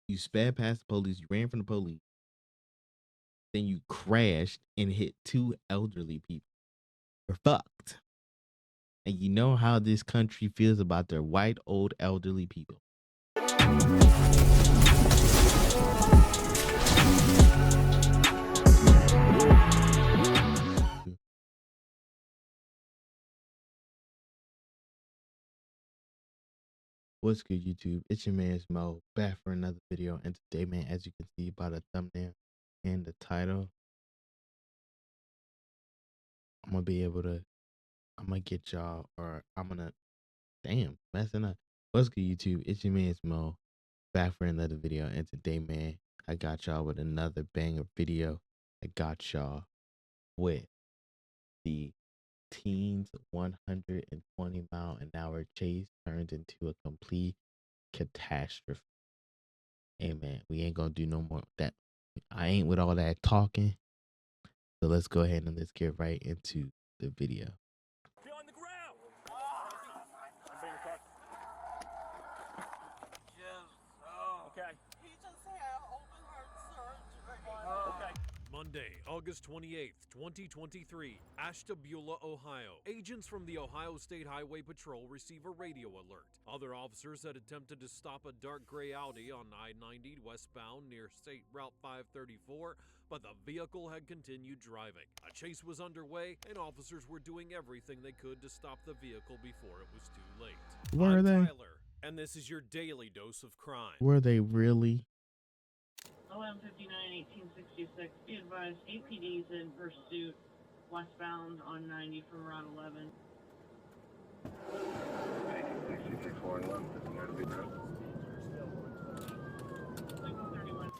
You sped past the police. You ran from the police. Then you crashed and hit two elderly people. You're fucked. And you know how this country feels about their white old elderly people. What's good, YouTube? It's your man Mo, back for another video. And today, man, as you can see by the thumbnail and the title, I'm gonna get y'all, or I'm gonna, damn, messing up. What's good, YouTube? It's your man Mo, back for another video. And today, man, I got y'all with another banger video. I got y'all with the teens 120-mile-an-hour chase turned into a complete catastrophe. Hey man, we ain't gonna do no more of that. I ain't with all that talking. So let's go ahead and let's get right into the video. Be on the ground. Okay. He just had open heart surgery. Okay. Monday, August 28th, 2023, Ashtabula, Ohio. Agents from the Ohio State Highway Patrol receive a radio alert. Other officers had attempted to stop a dark gray Audi on I-90 westbound near State Route 534, but the vehicle had continued driving. A chase was underway, and officers were doing everything they could to stop the vehicle before it was too late. Were I'm they? Tyler, and this is your daily dose of crime. Were they really? 11:59, 1866. Be advised, APD's in pursuit westbound on 90 from Route 11. 1866, 411, that'll be good. 31.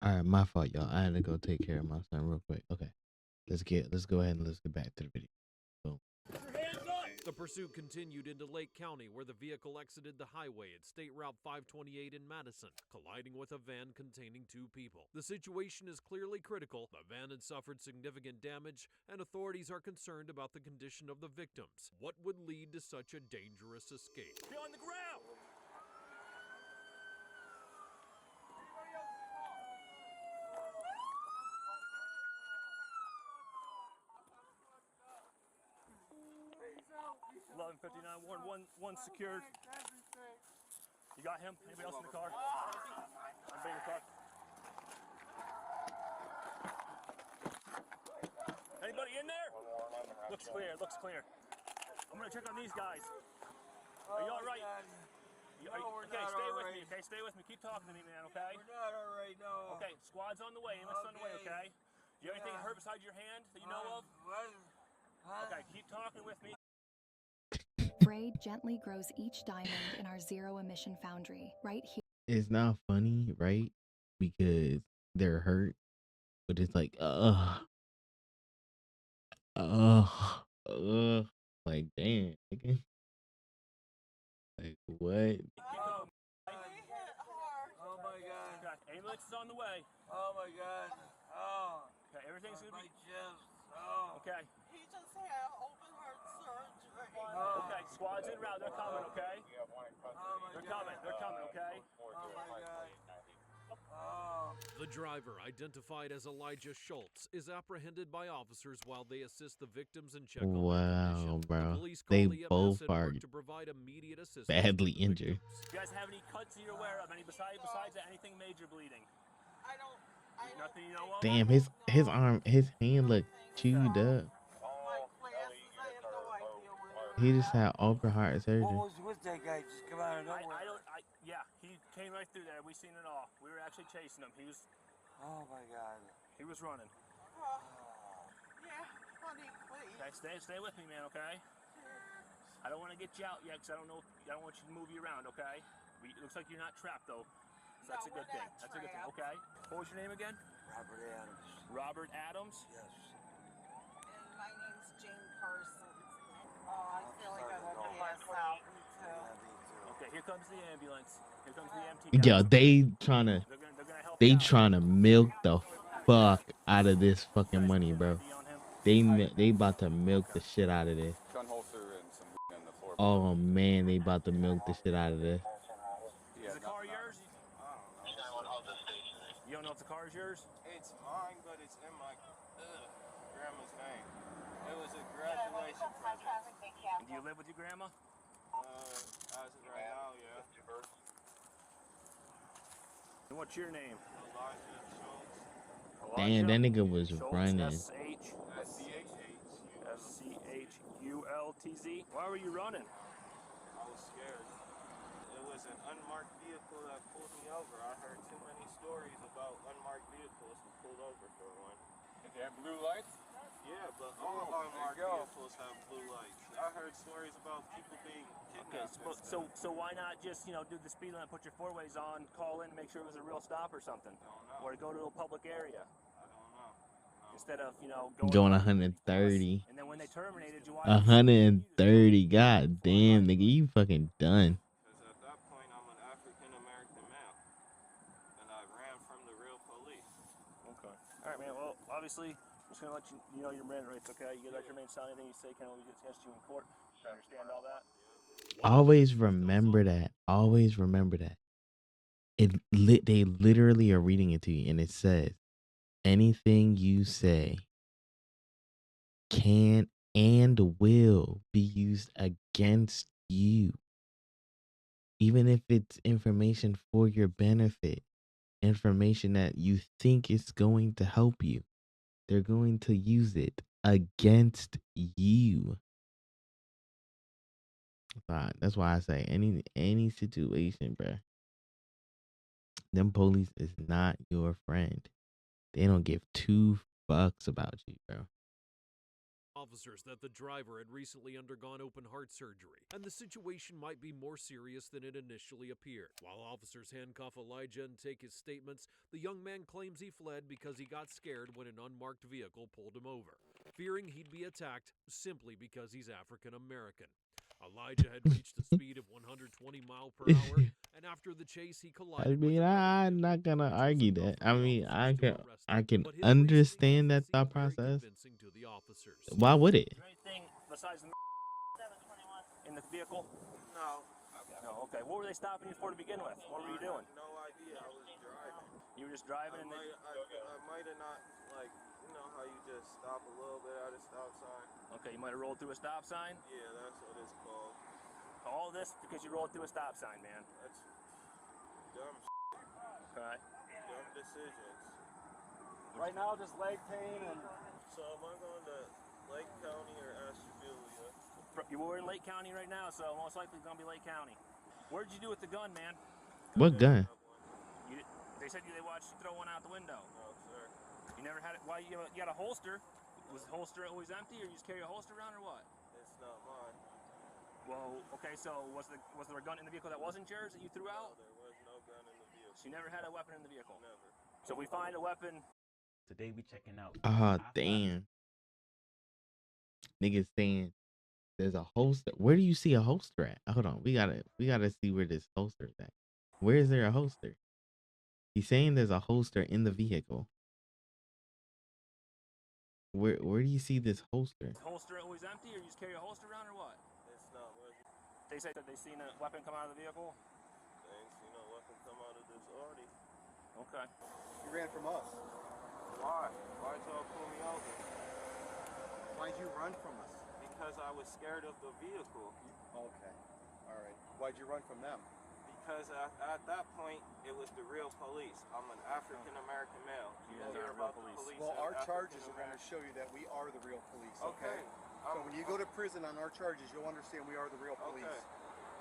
All right, my fault, y'all. I had to go take care of my son real quick. Okay, let's go ahead and let's get back to the video. Boom. Put your hands up. The pursuit continued into Lake County, where the vehicle exited the highway at State Route 528 in Madison, colliding with a van containing 2 people. The situation is clearly critical. The van had suffered significant damage, and authorities are concerned about the condition of the victims. What would lead to such a dangerous escape? Be on the ground! One secured. You got him? Anybody else in the car? Anybody in the car? Anybody in there? Looks clear, looks clear. I'm gonna check on these guys. Are you all right? Okay, stay with me, okay? Stay with me. Keep talking to me, man, okay? We're not all right, no. Okay, squad's on the way. Ambulance on the way, okay? Do you have anything hurt beside your hand that you know of? Okay, keep talking with me. Braid gently grows each diamond in our zero-emission foundry, right here. It's not funny, right? Because they're hurt, but it's like, like damn, nigga. Like what? Oh my god. Okay, ambulance is on the way. Oh my god. Oh. Okay, everything's gonna My be... chest. Oh. Okay, He just had open heart surgery. okay, squad's en route. They're coming, okay? Oh my They're god. coming, okay? Oh my god. Oh. The driver, identified as Elijah Schultz, is apprehended by officers while they assist the victims and check on their Wow, condition. bro. The police They call EMS both and are work to provide immediate assistance badly to the injured. victims. You guys have any cuts that you're aware of? Any besides that, anything major bleeding? I don't. Nothing you know of? Damn, his arm, his hand looked chewed up. My glasses, I have no idea where. He just had open heart surgery. What was with that guy? Just come out of nowhere. Yeah, he came right through there. We seen it all. We were actually chasing him. Oh my god. He was running. Yeah, honey, please. Okay, stay with me, man, okay? I don't want to get you out yet, because I don't want you to move you around, okay? It looks like you're not trapped, though. So that's a good thing. That's a good thing, okay? What was your name again? Robert Adams. Robert Adams? Yes. And my name's Jane Parsons. Oh, I feel like I'm gonna pass out too. Yeah, me too. Okay, here comes the ambulance. Here comes the MT. Yo, they They're gonna help you out. trying to milk the fuck out of this fucking money, bro. They about to milk the shit out of this. Gun holster and some weed in the floor. Oh man, they about to milk the shit out of this. Is the car yours? You don't know if the car is yours? It's mine, but it's in my grandma's name. It was a graduation present. And do you live with your grandma? As of right now, yeah. And what's your name? Elijah Schultz. Damn, that nigga was Schultz, running. S-C-H-U-L-T-Z. Why were you running? I was scared. It was an unmarked vehicle that pulled me over. I heard too many stories about unmarked vehicles who pulled over for one. Did they have blue lights? Yeah, but all unmarked vehicles have blue lights. I heard stories about people being Okay, kidnapped. so why not just, do the speed limit, put your four-ways on, call in, make sure it was a real stop or something? Or go to a public area? I don't know. Instead of, Going 130. And then when they terminated you, 130. God damn, nigga, you fucking done. Because at that point, I'm an African-American male. And I ran from the real police. Okay. All right, man. Well, obviously, I'm just going to let you know your man rights, okay? You guys remain silent. Anything you say can always get against you in court. You understand all that? Always remember that. Always remember that. They literally are reading it to you, and it says anything you say can and will be used against you, even if it's information for your benefit, information that you think is going to help you. They're going to use it against you. That's why I say any situation, bruh. Them police is not your friend. They don't give 2 fucks about you, bro. Officers that the driver had recently undergone open heart surgery, and the situation might be more serious than it initially appeared. While officers handcuff Elijah and take his statements, the young man claims he fled because he got scared when an unmarked vehicle pulled him over. fearing he'd be attacked simply because he's African American. Elijah had reached a speed of 120 miles per hour, and after the chase, he I collided with mean, another I'm vehicle, not gonna which was argue enough that. for I the mean, officers to arrest I him. can But his understand reasoning that doesn't seem thought very process. convincing to the officers. Why would it? Is there anything besides the in the vehicle? No. No, okay. What were they stopping you for to begin with? What were you doing? No idea. I was driving. You were just driving I and might have not, like, you know how you just stop a little bit at a stop sign? okay, you might have rolled through a stop sign. Yeah, that's what it's called. All this because you rolled through a stop sign, man. That's dumb Okay. dumb decisions. Right now, just leg pain and So am I going to Lake County or Ashtabula? You were in Lake County right now, so most likely it's gonna be Lake County. What did you do with the gun, man? What gun? They said they watched you throw one out the window. No, sir. You never had it. Why you got a holster? Was the holster always empty, or you just carry a holster around, or what? It's not mine. Well, okay. So was there a gun in the vehicle that wasn't yours that you threw out? No, there was no gun in the vehicle. So you never had a weapon in the vehicle. Never. So if we find a weapon. Today we checking out. Ah, damn. Niggas saying there's a holster. Where do you see a holster at? Hold on, we gotta see where this holster is at. Where is there a holster? He's saying there's a holster in the vehicle. Where do you see this holster? Is the holster always empty, or you just carry a holster around, or what? It's not with me. They said that they seen a weapon come out of the vehicle. They ain't seen no weapon come out of this Audi. Okay. you ran from us. Why? Why'd y'all pull me over? Why'd you run from us? Because I was scared of the vehicle. Okay. All right. Why'd you run from them? Because at that point, it was the real police. I'm an African American male. You guys are real police. Well, and our charges are going to African-American- show you that we are the real police. Okay. So when you go to prison on our charges, you'll understand we are the real police. Okay.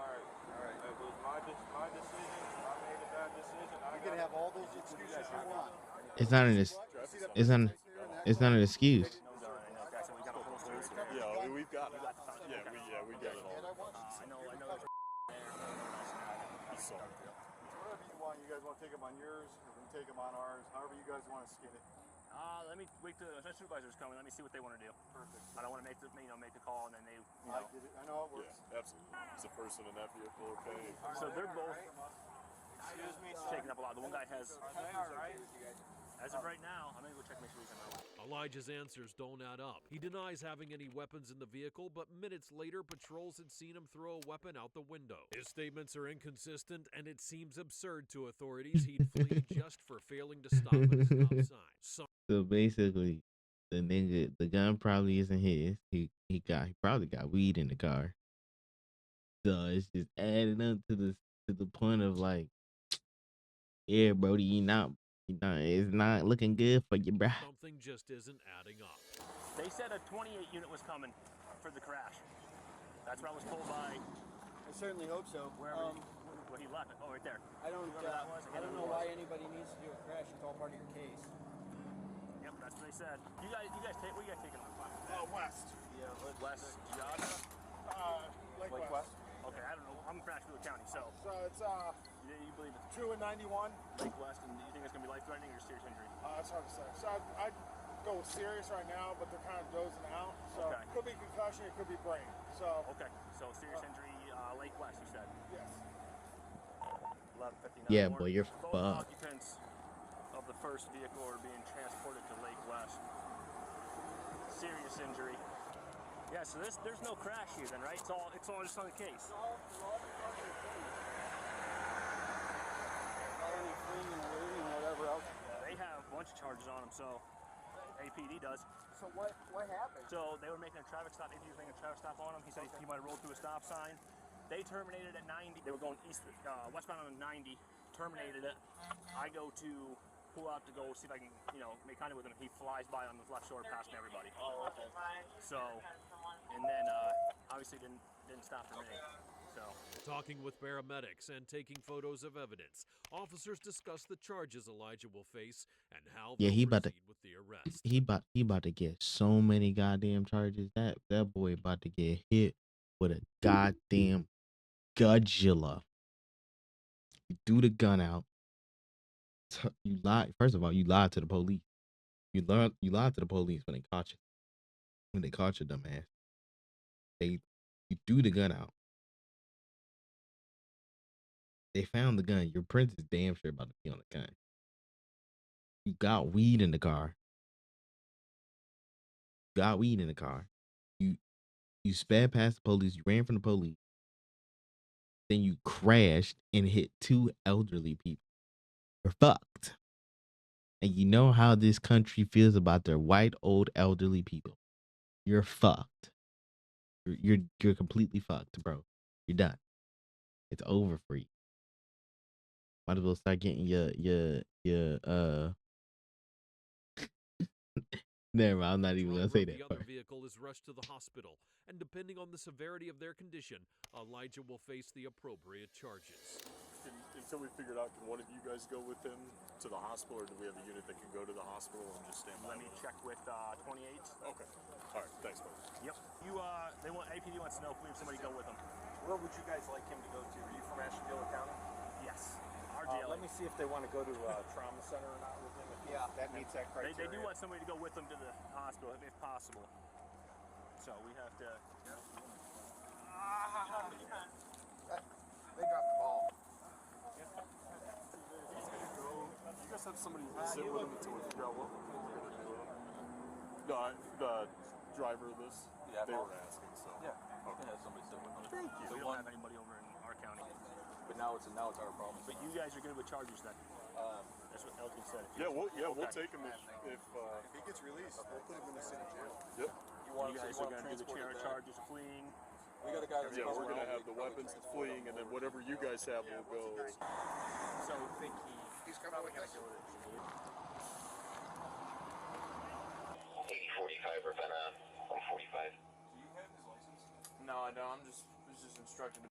All right. All right. It was my decision. I made a bad decision. You can have all those excuses you want. It's not an it's not an excuse. Okay, so we got a holster. Yeah, we've got it. We got it all. I know. That's So, Whatever you want. You guys want to take them on yours, or we can take them on ours. However you guys want to skin it. Let me wait till the supervisor's coming. Let me see what they want to do. Perfect. I don't want to make the call and then they. I get it. I know it works. yeah, absolutely. Is the person in that vehicle okay? So they're both Excuse me, taking up a lot. The one guy has. Are they all right? As of right now, I'm gonna go check make sure he's in there. Elijah's answers don't add up. He denies having any weapons in the vehicle, but minutes later, patrols had seen him throw a weapon out the window. His statements are inconsistent, and it seems absurd to authorities he'd flee just for failing to stop at a stop sign. So basically, the gun probably isn't his. He probably got weed in the car. So it's just adding up to the point of like, yeah, Brody, it's not looking good for you, bruh. Something just isn't adding up. They said a 28 unit was coming for the crash. That's what I was told by I certainly hope so. wherever he left it. Oh, right there. I don't. Whoever that was, I don't know why anybody needs to do a crash. It's all part of your case. Yep, that's what they said. You guys take. Where you guys taking them? West. Yeah, West Geauga? Lake West. Okay, I don't know. I'm from Asheville County, so So it's you believe it's 2 and 91. Lake West, and you think it's gonna be life-threatening or serious injury? It's hard to say. So I'd go with serious right now, but they're kind of dozing out. So Okay. it could be concussion, it could be brain. So Okay, so serious injury, Lake West, you said. yes. 11:59. Yeah, boy, you're Both fucked. occupants of the first vehicle are being transported to Lake West. Serious injury. Yeah, so there's no crash here then, right? It's all just on the case. Any fleeing and looting and whatever else. They have a bunch of charges on them, so APD does. So what happened? So they were making a traffic stop. APD was making a traffic stop on him. He said he might have rolled through a stop sign. They terminated at 90. They were going westbound on 90. Terminated it. I go to pull out to go see if I can, make contact with him. He flies by on the left shoulder, passing everybody. Oh, okay. So, and then obviously didn't stop for me. So. Talking with paramedics and taking photos of evidence, officers discuss the charges Elijah will face and how Yeah, they'll he about to proceed with the arrest. he about to get so many goddamn charges. That boy about to get hit with a goddamn Godzilla. You threw the gun out. You lied. First of all, you lied to the police. You lied to the police when they caught you. when they caught your dumb ass, you threw the gun out. They found the gun. Your prince is damn sure about to be on the gun. You got weed in the car. You sped past the police. You ran from the police. Then you crashed and hit two elderly people. You're fucked. And you know how this country feels about their white old elderly people. You're fucked. You're completely fucked, bro. You're done. It's over for you. Might as well start getting your Never mind, I'm not even gonna say that The other part. vehicle is rushed to the hospital, and depending on the severity of their condition, Elijah will face the appropriate charges. Until we figured out, can one of you guys go with him to the hospital, or do we have a unit that can go to the hospital and just stand by? Let me check with 28. Okay. All right. Thanks, buddy. Yep. APD wants to know if we have somebody go with them. Where would you guys like him to go to? Are you from Ashtabula County? Yes. RGL. Let me see if they want to go to trauma center or not with him. If that meets that criteria. They do want somebody to go with them to the hospital if possible. So we have to. They dropped the ball. You guys have somebody sit with him until we figure out what we're going to do with him? The driver of this? Yeah, they were asking, so. Yeah, okay. Have somebody sit with him. Thank you. We don't have anybody over in our county. But now it's our problem. But you guys are good with charges then. That's what Elton said. We'll take him if If he gets released, we'll put him in the city jail. Yep. You guys are going to do the charges of fleeing. We got a guy that's we're going to have the weapons, the fleeing, and then whatever you guys have will go. So He's coming with us. 45 or 145. Do you have his license? No, I don't. I'm just instructed.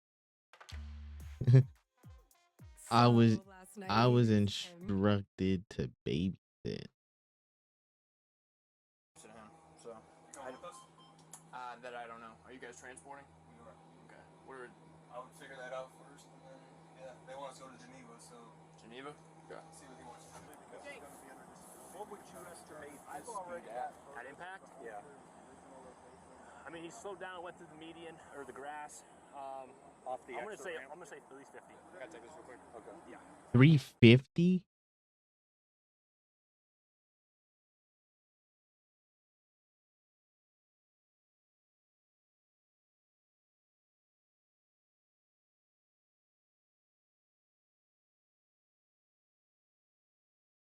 I was instructed to babysit. So, that I don't know. Are you guys transporting? We are. Okay. Where? I would figure that out first, and then they want us to go to Geneva. So. Geneva? Okay. See what he wants to do. what would you estimate his speed at impact? Yeah. I mean, he slowed down, went through the median or the grass. Off the I'm gonna say ramp? at least 50. I gotta take this real quick. Okay. Yeah. 350?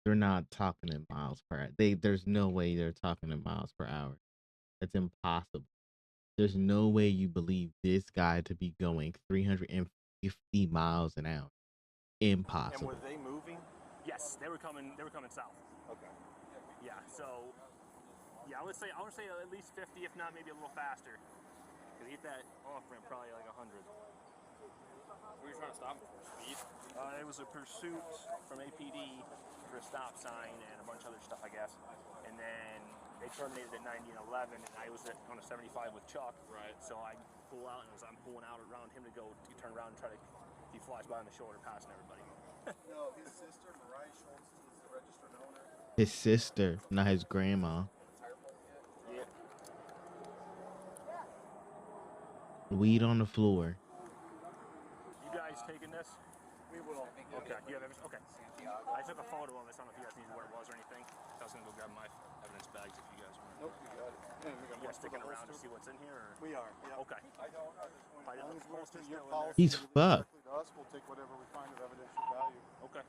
They're not talking in miles per hour. There's no way they're talking in miles per hour. That's impossible. There's no way you believe this guy to be going 350 miles an hour. Impossible. And were they moving? Yes, they were coming south. Okay. Yeah. So, yeah, I would say at least 50, if not maybe a little faster. Cause he hit that off ramp probably like 100. What were you trying to stop him for? Speed? It was a pursuit from APD for a stop sign and a bunch of other stuff, I guess. And then they terminated at 90 and 11, and I was on a 75 with Chuck. Right. So I pull out, and I'm pulling out around him to turn around and try to. He flies by on the shoulder, passing everybody. No, his sister, Mariah Schultz, is the registered owner. His sister, not his grandma. Yeah. Weed on the floor. You guys taking this? We will. Okay. You have everything? Okay. I took a photo of it. So I don't know if you guys needed where it was or anything. I was gonna go grab my evidence bags if you guys want. Nope, we got it. Yeah, we got You guys one for sticking the around to holster. see what's in here? Or? We are. Yeah. Okay. I don't. As long as Holster's your your policy. policy. He's fucked. Directly to us, we'll take whatever we find of evidential value. Okay.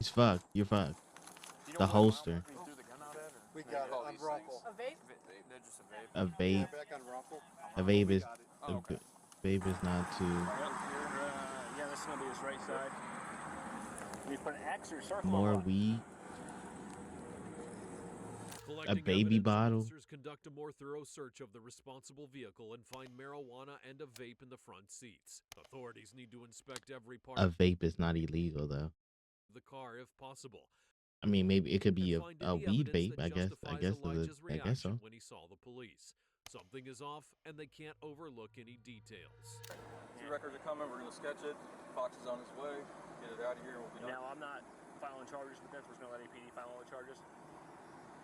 He's fucked. You're fucked. You know The what holster. we threw the gun out at, or? We got it on Rumpel. A vape? They're just a vape. A vape. Yeah, back on Rumpel. A vape We is. got it. A vape is not too. Yeah, this is gonna be his right side. We put an X or circle. More on. weed. Collecting baby evidence, bottle. Officers conduct a more thorough search of the responsible vehicle and find marijuana and a vape in the front seats. Authorities need to inspect every part A of vape is not illegal though. the car if possible. I mean, maybe it could be and a, find a any weed evidence vape. that I guess justifies Elijah's I guess so. reaction when he saw the police. Something is off, and they can't overlook any details. Two records are coming. We're gonna sketch it. Fox is on his way. Get it out of here. We'll be done. Now I'm not filing charges with this. There's no APD filing all the charges.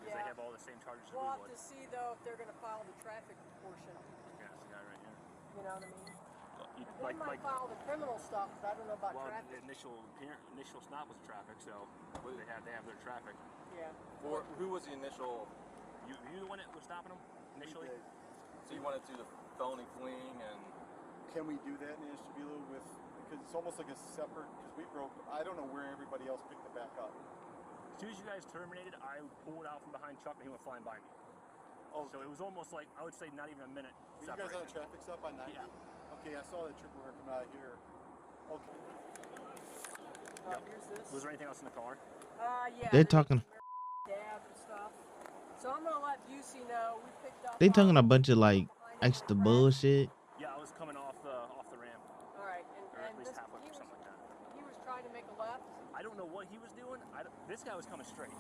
because they have all the same charges We'll as have we to would. see though if they're gonna file the traffic portion. Yeah, it's the guy right here. You know what I mean? They might file the criminal stuff, but I don't know about well, traffic. the initial stop was traffic, so they have their traffic. Yeah. Who was the initial? You the one that was stopping them initially? So you wanted to do the felony fleeing and? Can we do that in Ashtabula with? Because it's almost like a separate. Because we broke. I don't know where everybody else picked it back up. As soon as you guys terminated, I pulled out from behind Chuck and he went flying by me. Oh. So it was almost like, I would say not even a minute. Were you guys on a traffic stop on 90? Yeah. Okay, I saw that trooper coming out of here. Okay. Yep. Here's this. Was there anything else in the car? Yeah. They're talking. Dab and stuff. So I'm gonna let Busey know we picked up. They talking a bunch of like extra bullshit. Yeah, I was coming off the ramp. All right, or at least halfway or something like that. He was trying to make a left. I don't know what he was doing. This guy was coming straight.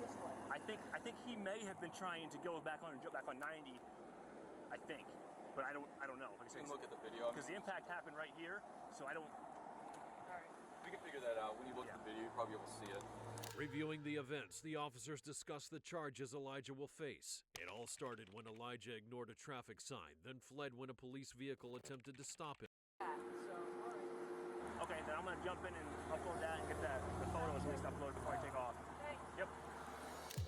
This way. I think he may have been trying to go back on 90. I think, but I don't know. Like I said, You can look at the video. Because the impact happened right here, so I don't. All right. We can figure that out. When you look at the video, you'll probably be able to see it. Reviewing the events, the officers discuss the charges Elijah will face. It all started when Elijah ignored a traffic sign, then fled when a police vehicle attempted to stop him. Okay, then I'm gonna jump in and upload that and get the photos at least uploaded before I take off. Yep.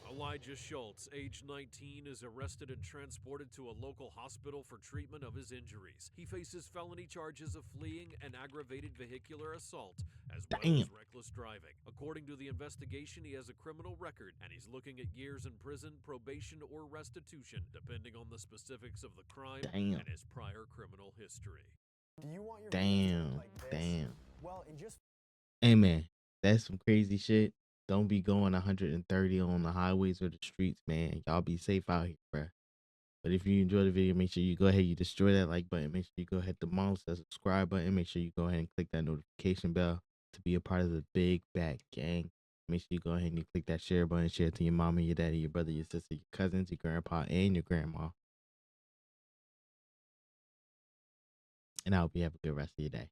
Elijah Schultz, age 19, is arrested and transported to a local hospital for treatment of his injuries. He faces felony charges of fleeing and aggravated vehicular assault, as well as reckless driving. According to the investigation, he has a criminal record, and he's looking at years in prison, probation, or restitution, depending on the specifics of the crime and his prior criminal history. Do you want your Damn. Well, in just Hey man, that's some crazy shit. Don't be going 130 on the highways or the streets, man. Y'all be safe out here, bruh. But if you enjoy the video, make sure you go ahead, you destroy that like button. Make sure you go ahead to the subscribe button. Make sure you go ahead and click that notification bell to be a part of the big bad gang. Make sure you go ahead and you click that share button. Share it to your mama, your daddy, your brother, your sister, your cousins, your grandpa, and your grandma. And I hope you have a good rest of your day.